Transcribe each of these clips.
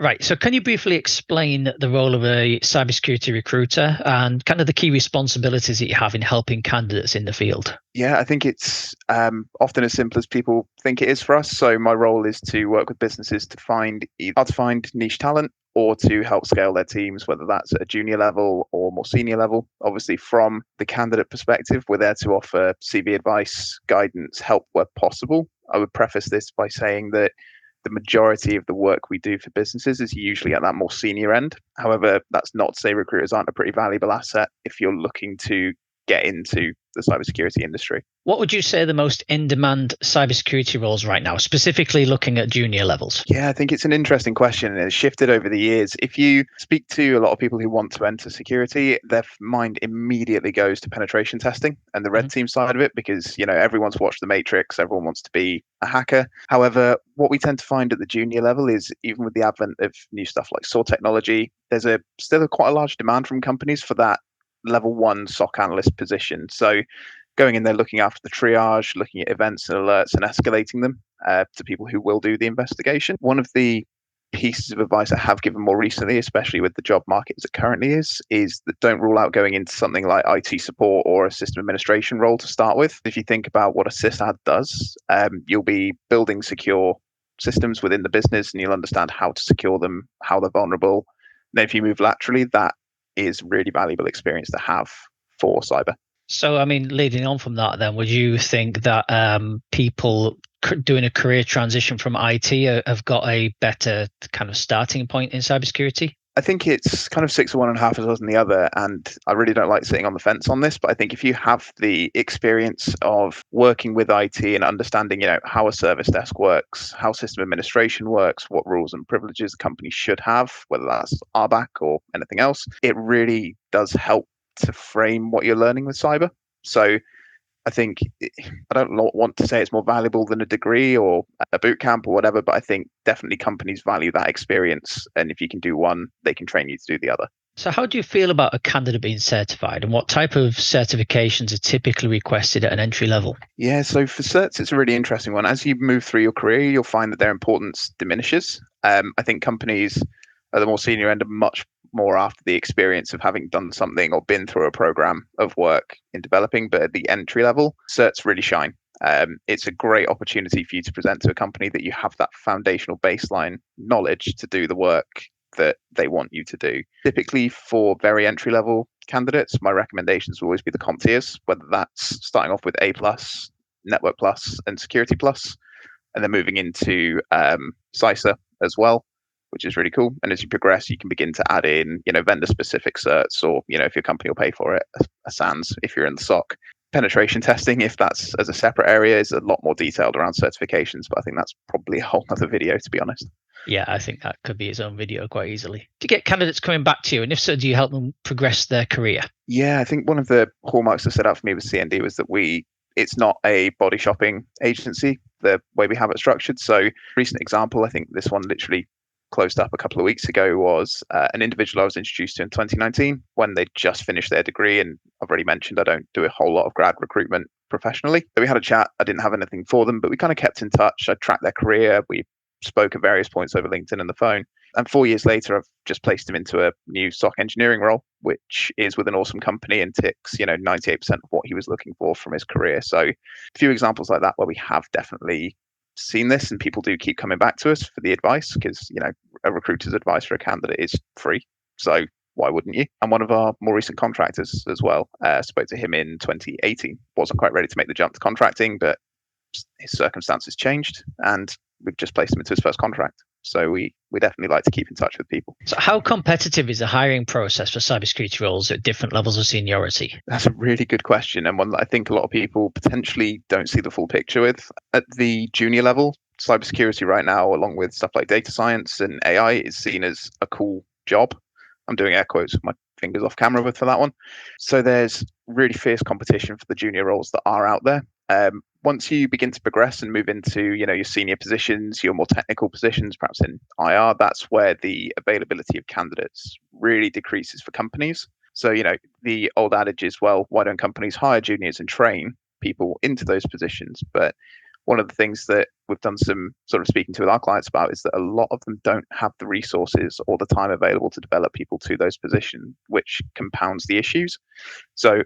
Right. So can you briefly explain the role of a cybersecurity recruiter and kind of the key responsibilities that you have in helping candidates in the field? Yeah, I think it's often as simple as people think it is for us. So my role is to work with businesses to find either to find niche talent or to help scale their teams, whether that's at a junior level or more senior level. Obviously, from the candidate perspective, we're there to offer CV advice, guidance, help where possible. I would preface this by saying that the majority of the work we do for businesses is usually at that more senior end. However, that's not to say recruiters aren't a pretty valuable asset if you're looking to get into the cybersecurity industry. What would you say are the most in demand cybersecurity roles right now, specifically looking at junior levels? Yeah, I think it's an interesting question and it's shifted over the years. If you speak to a lot of people who want to enter security, their mind immediately goes to penetration testing and the red Mhm. team side of it because, everyone's watched The Matrix, everyone wants to be a hacker. However, what we tend to find at the junior level is even with the advent of new stuff like SOAR technology, there's still quite a large demand from companies for that level one SOC analyst position. So going in there, looking after the triage, looking at events and alerts and escalating them to people who will do the investigation. One of the pieces of advice I have given more recently, especially with the job market as it currently is that don't rule out going into something like IT support or a system administration role to start with. If you think about what a sysad does, you'll be building secure systems within the business and you'll understand how to secure them, how they're vulnerable. And then if you move laterally, that is really valuable experience to have for cyber. So, I mean, leading on from that, then, would you think that people doing a career transition from IT have got a better kind of starting point in cybersecurity? I think it's kind of six of one and a half of dozen the other. And I really don't like sitting on the fence on this, but I think if you have the experience of working with IT and understanding, how a service desk works, how system administration works, what rules and privileges a company should have, whether that's RBAC or anything else, it really does help to frame what you're learning with cyber. So I think I don't want to say it's more valuable than a degree or a boot camp or whatever, but I think definitely companies value that experience. And if you can do one, they can train you to do the other. So, how do you feel about a candidate being certified, and what type of certifications are typically requested at an entry level? Yeah, so for certs, it's a really interesting one. As you move through your career, you'll find that their importance diminishes. I think companies at the more senior end are much more after the experience of having done something or been through a program of work in developing, but at the entry level, certs really shine. It's a great opportunity for you to present to a company that you have that foundational baseline knowledge to do the work that they want you to do. Typically, for very entry level candidates, my recommendations will always be the CompTIAs, whether that's starting off with A plus, Network plus, and Security plus, and then moving into CISA as well, which is really cool. And as you progress, you can begin to add in, vendor specific certs, or if your company will pay for it, a SANS if you're in the SOC. Penetration testing, if that's as a separate area, is a lot more detailed around certifications, but I think that's probably a whole other video, to be honest. Yeah, I think that could be its own video quite easily. Do you get candidates coming back to you? And if so, do you help them progress their career? Yeah, I think one of the hallmarks that set out for me with CND was that it's not a body shopping agency, the way we have it structured. So, recent example, I think this one literally closed up a couple of weeks ago, was an individual I was introduced to in 2019 when they just finished their degree. And I've already mentioned I don't do a whole lot of grad recruitment professionally. So we had a chat. I didn't have anything for them, but we kind of kept in touch. I tracked their career. We spoke at various points over LinkedIn and the phone. And 4 years later, I've just placed him into a new SOC engineering role, which is with an awesome company and ticks, 98% of what he was looking for from his career. So a few examples like that where we have definitely seen this and people do keep coming back to us for the advice because, a recruiter's advice for a candidate is free. So why wouldn't you? And one of our more recent contractors as well, spoke to him in 2018, wasn't quite ready to make the jump to contracting, but his circumstances changed and we've just placed him into his first contract. So we definitely like to keep in touch with people. So, how competitive is the hiring process for cybersecurity roles at different levels of seniority? That's a really good question, and one that I think a lot of people potentially don't see the full picture with. At the junior level, cybersecurity right now, along with stuff like data science and AI, is seen as a cool job. I'm doing air quotes with my fingers off camera for that one. So there's really fierce competition for the junior roles that are out there. Once you begin to progress and move into your senior positions, your more technical positions, perhaps in IR, that's where the availability of candidates really decreases for companies. So the old adage is, well, why don't companies hire juniors and train people into those positions? But one of the things that we've done some sort of speaking to with our clients about is that a lot of them don't have the resources or the time available to develop people to those positions, which compounds the issues. So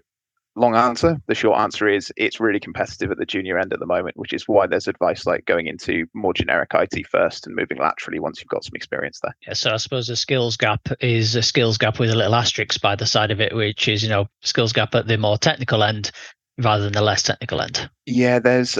long answer. The short answer is it's really competitive at the junior end at the moment, which is why there's advice like going into more generic IT first and moving laterally once you've got some experience there. Yeah, so I suppose the skills gap is a skills gap with a little asterisk by the side of it, which is, skills gap at the more technical end rather than the less technical end. Yeah, there's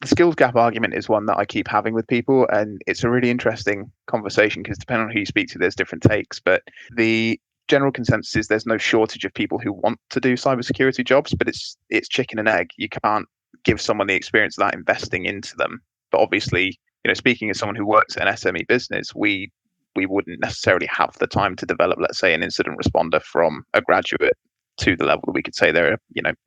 the skills gap argument is one that I keep having with people, and it's a really interesting conversation because depending on who you speak to, there's different takes. But the general consensus is there's no shortage of people who want to do cybersecurity jobs, but it's chicken and egg. You can't give someone the experience without investing into them. But obviously, speaking as someone who works at an SME business, we wouldn't necessarily have the time to develop, let's say, an incident responder from a graduate to the level that we could say they're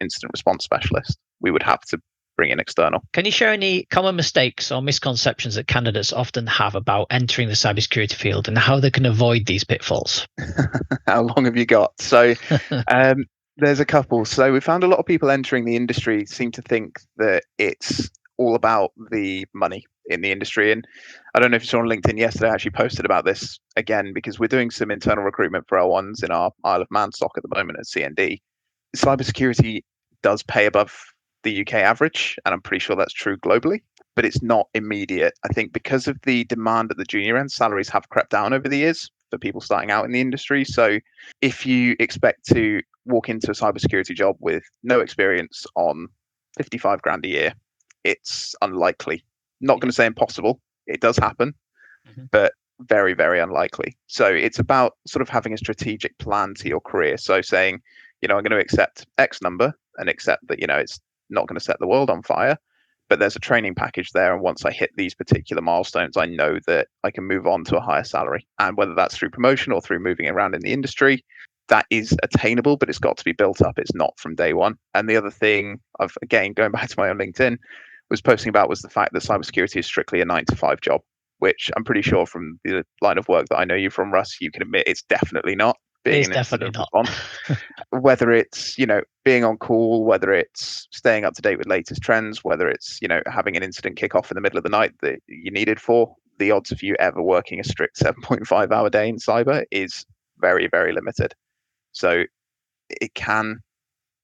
incident response specialist. We would have to bring in external. Can you share any common mistakes or misconceptions that candidates often have about entering the cybersecurity field and how they can avoid these pitfalls? How long have you got? So there's a couple. So we found a lot of people entering the industry seem to think that it's all about the money in the industry. And I don't know if you saw on LinkedIn yesterday, I actually posted about this again, because we're doing some internal recruitment for our ones in our Isle of Man stock at the moment at CND. Cybersecurity does pay above the UK average, and I'm pretty sure that's true globally, but it's not immediate. I think because of the demand at the junior end, salaries have crept down over the years for people starting out in the industry. So if you expect to walk into a cybersecurity job with no experience on 55 grand a year, it's unlikely. Not going to say impossible. It does happen, but very, very unlikely. So it's about sort of having a strategic plan to your career. So saying, I'm going to accept X number and accept that, it's not going to set the world on fire, but there's a training package there. And once I hit these particular milestones, I know that I can move on to a higher salary. And whether that's through promotion or through moving around in the industry, that is attainable, but it's got to be built up. It's not from day one. And the other thing I've, again, going back to my own LinkedIn, was posting about was the fact that cybersecurity is strictly a 9 to 5 job, which I'm pretty sure from the line of work that I know you from, Russ, you can admit it's definitely not. Being It's an definitely incident not. response, whether it's being on call, whether it's staying up to date with latest trends, whether it's having an incident kick off in the middle of the night that you needed for, the odds of you ever working a strict 7.5 hour day in cyber is very, very limited. So it can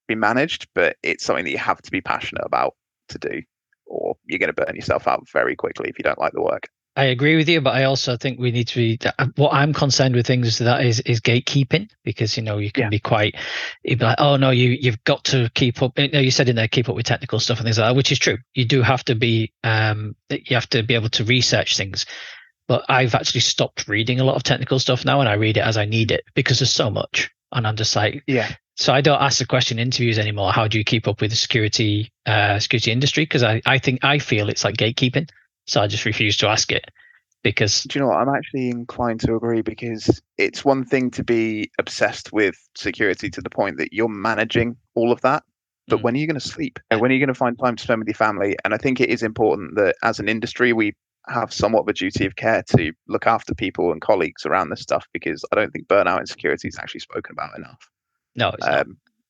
be managed, but it's something that you have to be passionate about to do, or you're going to burn yourself out very quickly if you don't like the work. I agree with you, but I also think we need to be. What I'm concerned with things that is gatekeeping, because you can be quite. You'd be like, oh no, you've got to keep up. You said in there, keep up with technical stuff and things like that, which is true. You do have to be. You have to be able to research things. But I've actually stopped reading a lot of technical stuff now, and I read it as I need it because there's so much, and I'm just like, So I don't ask the question in interviews anymore. How do you keep up with the security industry? Because I feel it's like gatekeeping. So I just refuse to ask it because. Do you know what? I'm actually inclined to agree, because it's one thing to be obsessed with security to the point that you're managing all of that. But when are you going to sleep? And when are you going to find time to spend with your family? And I think it is important that as an industry, we have somewhat of a duty of care to look after people and colleagues around this stuff, because I don't think burnout in security is actually spoken about enough. No, it's not.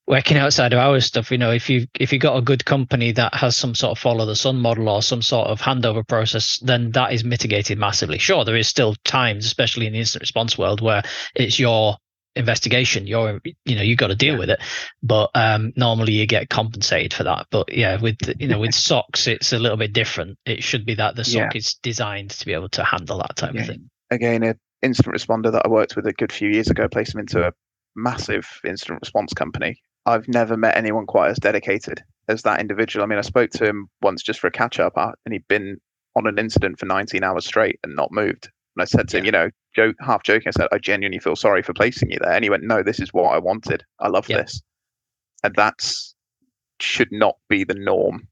Working outside of our stuff, if you got a good company that has some sort of follow the sun model or some sort of handover process, then that is mitigated massively. Sure, there is still times, especially in the instant response world, where it's your investigation, you got to deal with it, but normally you get compensated for that. But with with SOCs, it's a little bit different. It should be that the SOC is designed to be able to handle that type of thing. Again, an incident responder that I worked with a good few years ago, placed him into a massive incident response company. I've never met anyone quite as dedicated as that individual. I mean, I spoke to him once just for a catch up, and he'd been on an incident for 19 hours straight and not moved. And I said to him, half joking, I said, I genuinely feel sorry for placing you there. And he went, no, this is what I wanted. I love this. And that's should not be the norm.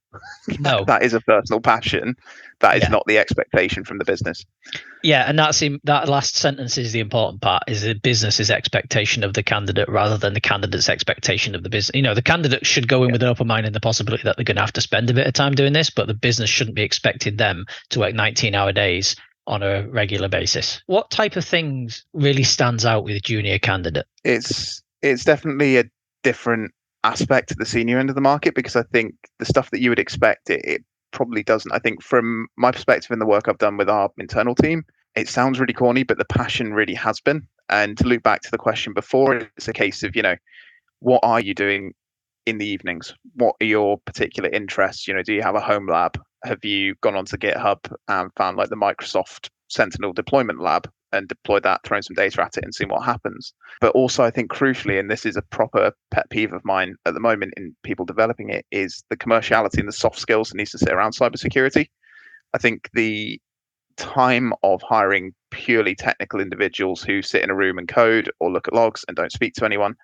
No, that is a personal passion. That is not the expectation from the business. Yeah, and that last sentence is the important part, is the business's expectation of the candidate rather than the candidate's expectation of the business. The candidate should go in with an open mind and the possibility that they're going to have to spend a bit of time doing this, but the business shouldn't be expecting them to work 19-hour days on a regular basis. What type of things really stands out with a junior candidate? It's definitely a different aspect to the senior end of the market, because I think the stuff that you would expect, it probably doesn't. I think from my perspective in the work I've done with our internal team, it sounds really corny, but the passion really has been. And to loop back to the question before, it's a case of, what are you doing in the evenings? What are your particular interests? Do you have a home lab? Have you gone onto GitHub and found like the Microsoft Sentinel deployment lab and deployed that, thrown some data at it and seen what happens? But also, I think crucially, and this is a proper pet peeve of mine at the moment in people developing it, is the commerciality and the soft skills that needs to sit around cybersecurity. I think the time of hiring purely technical individuals who sit in a room and code or look at logs and don't speak to anyone,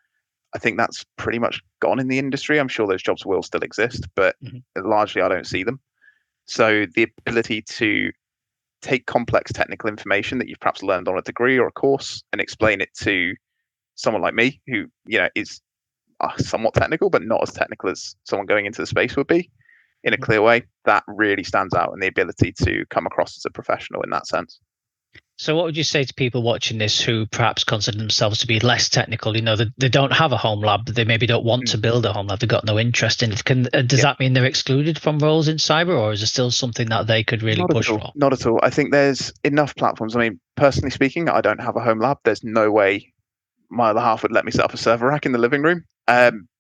I think that's pretty much gone in the industry. I'm sure those jobs will still exist, but largely I don't see them. So the ability to take complex technical information that you've perhaps learned on a degree or a course and explain it to someone like me who, is somewhat technical, but not as technical as someone going into the space would be in a clear way, that really stands out in the ability to come across as a professional in that sense. So what would you say to people watching this who perhaps consider themselves to be less technical? They don't have a home lab, they maybe don't want to build a home lab, they've got no interest in it. Does that mean they're excluded from roles in cyber, or is it still something that they could really push for? Not at all. I think there's enough platforms. I mean, personally speaking, I don't have a home lab. There's no way my other half would let me set up a server rack in the living room.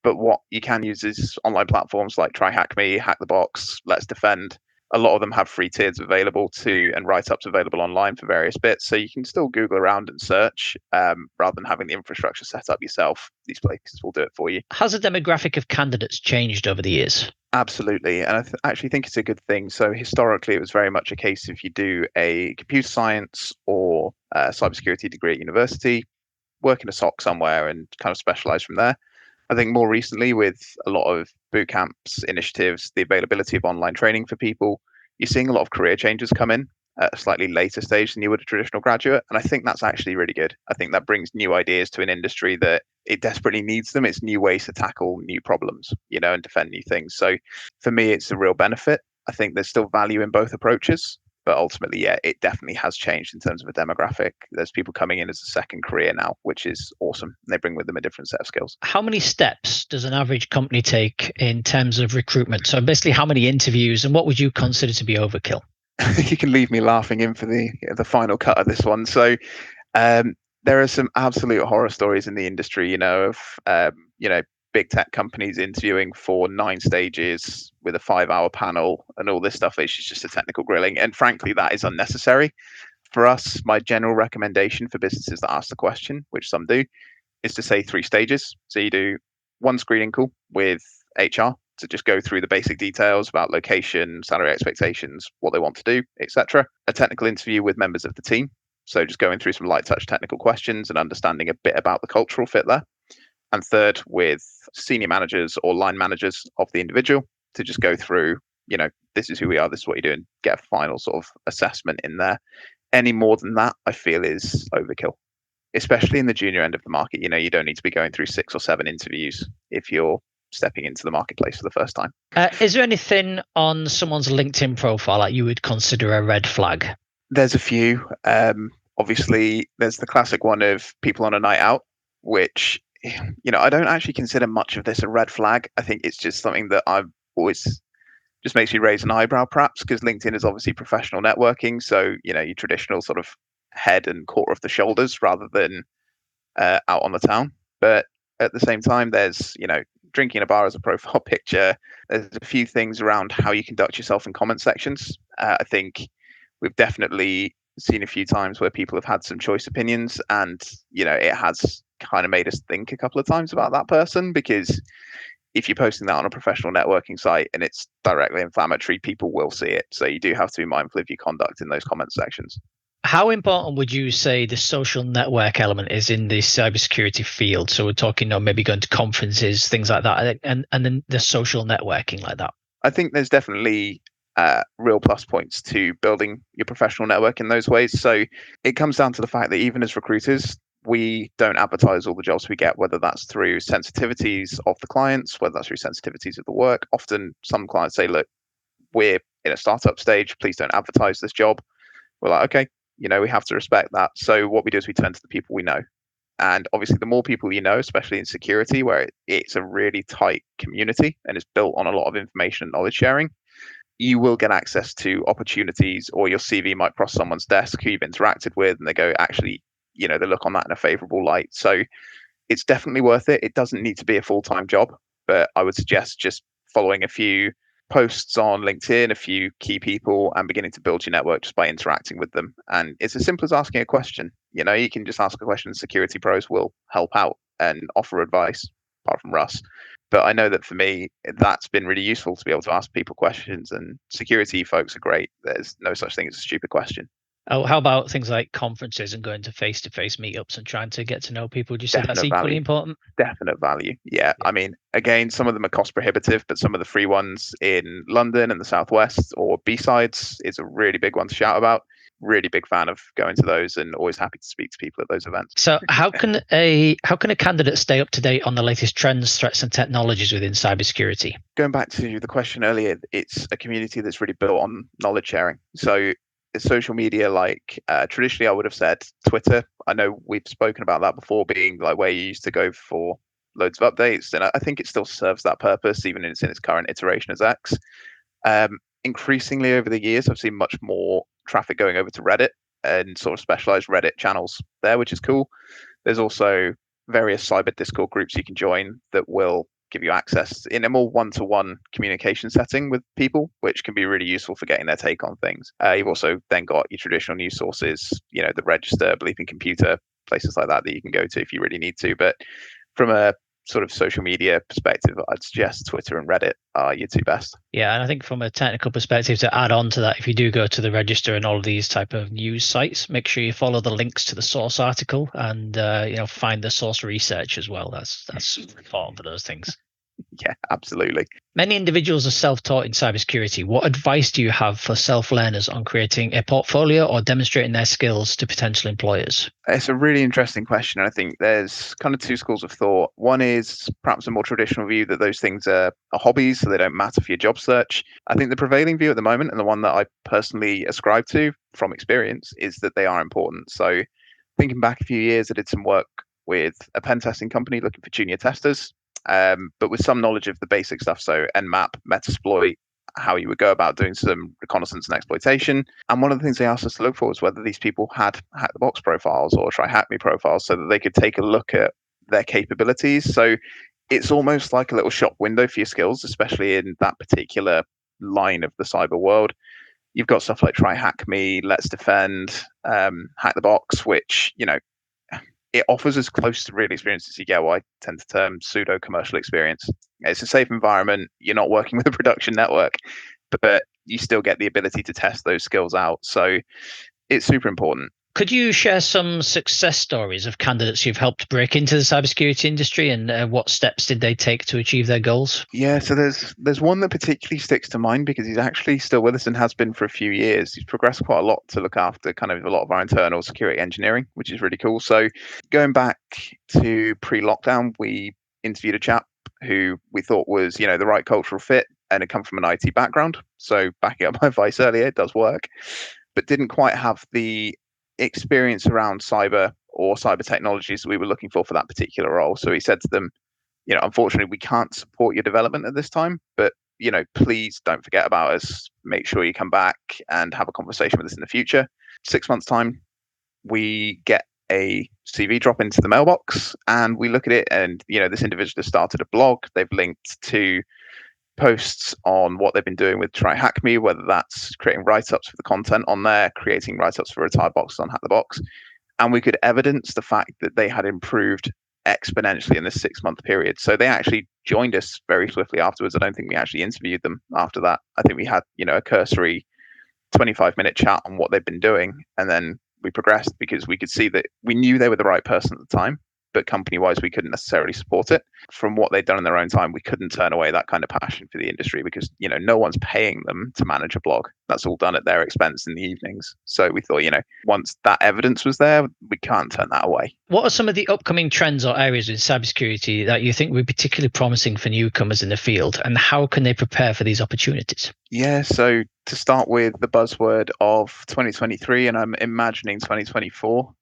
But what you can use is online platforms like TryHackMe, Hack the Box, Let's Defend. A lot of them have free tiers available and write-ups available online for various bits. So you can still Google around and search rather than having the infrastructure set up yourself. These places will do it for you. Has the demographic of candidates changed over the years? Absolutely. And I actually think it's a good thing. So historically, it was very much a case if you do a computer science or cybersecurity degree at university, work in a SOC somewhere and kind of specialize from there. I think more recently, with a lot of boot camps, initiatives, the availability of online training for people, you're seeing a lot of career changes come in at a slightly later stage than you would a traditional graduate. And I think that's actually really good. I think that brings new ideas to an industry that it desperately needs them. It's new ways to tackle new problems, and defend new things. So for me, it's a real benefit. I think there's still value in both approaches. But ultimately, it definitely has changed in terms of a demographic. There's people coming in as a second career now, which is awesome. They bring with them a different set of skills. How many steps does an average company take in terms of recruitment? So basically, how many interviews, and what would you consider to be overkill? You can leave me laughing in for the final cut of this one. So there are some absolute horror stories in the industry, of big tech companies interviewing for 9 stages with a 5-hour panel and all this stuff. It's just a technical grilling. And frankly, that is unnecessary. For us, my general recommendation for businesses that ask the question, which some do, is to say 3 stages. So you do one screening call with HR to just go through the basic details about location, salary expectations, what they want to do, etc. A technical interview with members of the team. So just going through some light touch technical questions and understanding a bit about the cultural fit there. And third, with senior managers or line managers of the individual to just go through, this is who we are, this is what you're doing, get a final sort of assessment in there. Any more than that, I feel, is overkill, especially in the junior end of the market. You don't need to be going through 6 or 7 interviews if you're stepping into the marketplace for the first time. Is there anything on someone's LinkedIn profile that you would consider a red flag? There's a few. Obviously, there's the classic one of people on a night out, which I don't actually consider much of this a red flag. I think it's just something that I've always just makes me raise an eyebrow, perhaps, because LinkedIn is obviously professional networking. So, your traditional sort of head and quarter of the shoulders rather than out on the town. But at the same time, there's, drinking in a bar as a profile picture. There's a few things around how you conduct yourself in comment sections. I think we've definitely seen a few times where people have had some choice opinions and, it has kind of made us think a couple of times about that person, because if you're posting that on a professional networking site and it's directly inflammatory, people will see it. So you do have to be mindful of your conduct in those comment sections. How important would you say the social network element is in the cybersecurity field? So we're talking, maybe going to conferences, things like that, and then the social networking like that. I think there's definitely real plus points to building your professional network in those ways. So it comes down to the fact that even as recruiters, we don't advertise all the jobs we get, whether that's through sensitivities of the clients, whether that's through sensitivities of the work. Often some clients say, look, we're in a startup stage, please don't advertise this job. We're like, okay, we have to respect that. So what we do is we turn to the people we know. And obviously, the more people you know, especially in security, where it's a really tight community and it's built on a lot of information and knowledge sharing, you will get access to opportunities, or your CV might cross someone's desk who you've interacted with and they go, actually, they look on that in a favorable light. So it's definitely worth it. It doesn't need to be a full-time job, but I would suggest just following a few posts on LinkedIn, a few key people, and beginning to build your network just by interacting with them. And it's as simple as asking a question. You can just ask a question. Security pros will help out and offer advice, apart from Russ. But I know that for me, that's been really useful to be able to ask people questions, and security folks are great. There's no such thing as a stupid question. Oh, how about things like conferences and going to face meetups and trying to get to know people? Do you say that's Definite equally value. important? Definite value. Yeah. Yeah. I mean, again, some of them are cost prohibitive, but some of the free ones in London and the Southwest, or B-sides, is a really big one to shout about. Really big fan of going to those, and always happy to speak to people at those events. So how can a candidate stay up to date on the latest trends, threats, and technologies within cybersecurity? Going back to the question earlier, it's a community that's really built on knowledge sharing. So social media, like traditionally I would have said Twitter. I know we've spoken about that before, being like where you used to go for loads of updates, and I think it still serves that purpose, even in its current iteration as X. Increasingly over the years, I've seen much more traffic going over to Reddit and sort of specialized Reddit channels there, which is cool. There's also various cyber Discord groups you can join that will give you access in a more one-to-one communication setting with people, which can be really useful for getting their take on things. You've also then got your traditional news sources, the Register, Bleeping Computer, places like that you can go to if you really need to. But from a sort of social media perspective, I'd suggest Twitter and Reddit are your two best. Yeah, and I think from a technical perspective, to add on to that, if you do go to the Register and all of these type of news sites, make sure you follow the links to the source article and find the source research as well. That's important for those things. Yeah, absolutely. Many individuals are self-taught in cybersecurity. What advice do you have for self-learners on creating a portfolio or demonstrating their skills to potential employers? It's a really interesting question. I think there's kind of two schools of thought. One is perhaps a more traditional view that those things are hobbies, so they don't matter for your job search. I think the prevailing view at the moment, and the one that I personally ascribe to from experience, is that they are important. So thinking back a few years, I did some work with a pen testing company looking for junior testers, but with some knowledge of the basic stuff. So Nmap, Metasploit, how you would go about doing some reconnaissance and exploitation. And one of the things they asked us to look for was whether these people had hack the box profiles or try hack me profiles, so that they could take a look at their capabilities. So it's almost like a little shop window for your skills, especially in that particular line of the cyber world. You've got stuff like Try Hack Me, Let's Defend, Hack the Box, which it offers as close to real experience as you get, what I tend to term pseudo commercial experience. It's a safe environment. You're not working with a production network, but you still get the ability to test those skills out. So it's super important. Could you share some success stories of candidates who've helped break into the cybersecurity industry, and what steps did they take to achieve their goals? Yeah, so there's one that particularly sticks to mind because he's actually still with us and has been for a few years. He's progressed quite a lot to look after kind of a lot of our internal security engineering, which is really cool. So going back to pre-lockdown, we interviewed a chap who we thought was, the right cultural fit and had come from an IT background. So backing up my advice earlier, it does work, but didn't quite have the experience around cyber or cyber technologies that we were looking for that particular role. So he said to them, unfortunately, we can't support your development at this time, but, please don't forget about us. Make sure you come back and have a conversation with us in the future. 6 months' time, we get a CV drop into the mailbox and we look at it, and, this individual has started a blog. They've linked to posts on what they've been doing with Try Hack Me, whether that's creating write-ups for the content on there, creating write-ups for retired boxes on Hack the Box. And we could evidence the fact that they had improved exponentially in this 6 month period. So they actually joined us very swiftly afterwards. I don't think we actually interviewed them after that. I think we had, a cursory 25-minute chat on what they've been doing. And then we progressed because we could see that we knew they were the right person at the time, but company-wise, we couldn't necessarily support it. From what they'd done in their own time, we couldn't turn away that kind of passion for the industry because, no one's paying them to manage a blog. That's all done at their expense in the evenings. So we thought, once that evidence was there, we can't turn that away. What are some of the upcoming trends or areas in cybersecurity that you think would be particularly promising for newcomers in the field, and how can they prepare for these opportunities? Yeah, so to start with the buzzword of 2023, and I'm imagining 2024,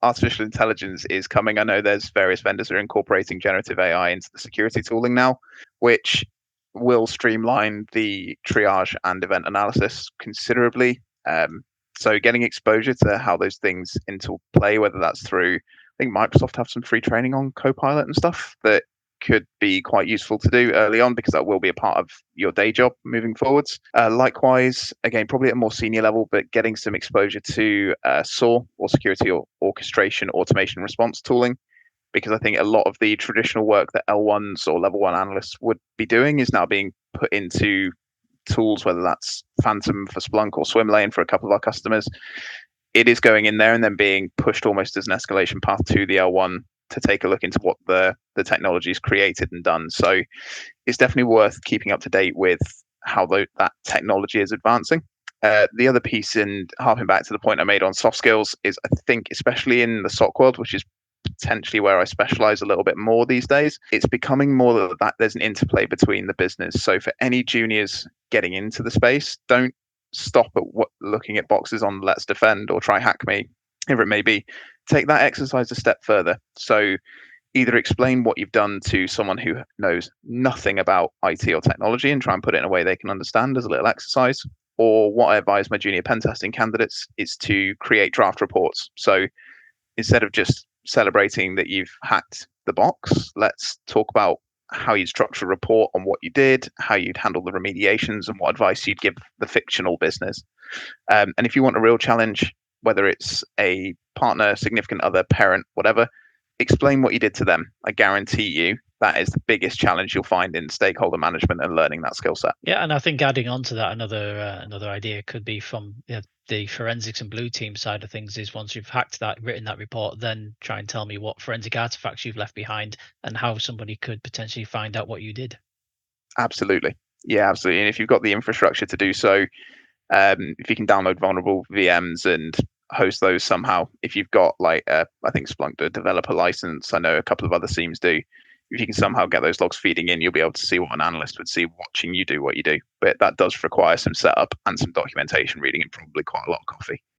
artificial intelligence is coming. I know there's various vendors that are incorporating generative AI into the security tooling now, which will streamline the triage and event analysis considerably. So getting exposure to how those things interplay, whether that's through, I think Microsoft have some free training on Copilot and stuff that could be quite useful to do early on, because that will be a part of your day job moving forwards. Likewise, again, probably at a more senior level, but getting some exposure to SOAR, or security or orchestration automation response tooling, because I think a lot of the traditional work that L1s or level one analysts would be doing is now being put into tools, whether that's Phantom for Splunk or Swimlane for a couple of our customers. It is going in there and then being pushed almost as an escalation path to the L1 to take a look into what the technology's created and done. So it's definitely worth keeping up to date with how that technology is advancing. The other piece, and harping back to the point I made on soft skills, is I think, especially in the SOC world, which is potentially where I specialize a little bit more these days, it's becoming more that there's an interplay between the business. So for any juniors getting into the space, don't stop at looking at boxes on Let's Defend or Try Hack Me, whatever it may be. Take that exercise a step further. So either explain what you've done to someone who knows nothing about IT or technology and try and put it in a way they can understand as a little exercise. Or what I advise my junior pen testing candidates is to create draft reports. So instead of just celebrating that you've hacked the box, let's talk about how you'd structure a report on what you did, how you'd handle the remediations, and what advice you'd give the fictional business. And if you want a real challenge, whether it's a partner, significant other, parent, whatever, explain what you did to them. I guarantee you that is the biggest challenge you'll find in stakeholder management and learning that skill set. Yeah, and I think adding on to that, another idea could be from the forensics and blue team side of things is, once you've hacked that, written that report, then try and tell me what forensic artifacts you've left behind and how somebody could potentially find out what you did. Absolutely. Yeah, absolutely. And if you've got the infrastructure to do so, if you can download vulnerable VMs and host those somehow, if you've got I think Splunk do a developer license, I know a couple of other teams do. If you can somehow get those logs feeding in, you'll be able to see what an analyst would see watching you do what you do. But that does require some setup and some documentation reading, and probably quite a lot of coffee.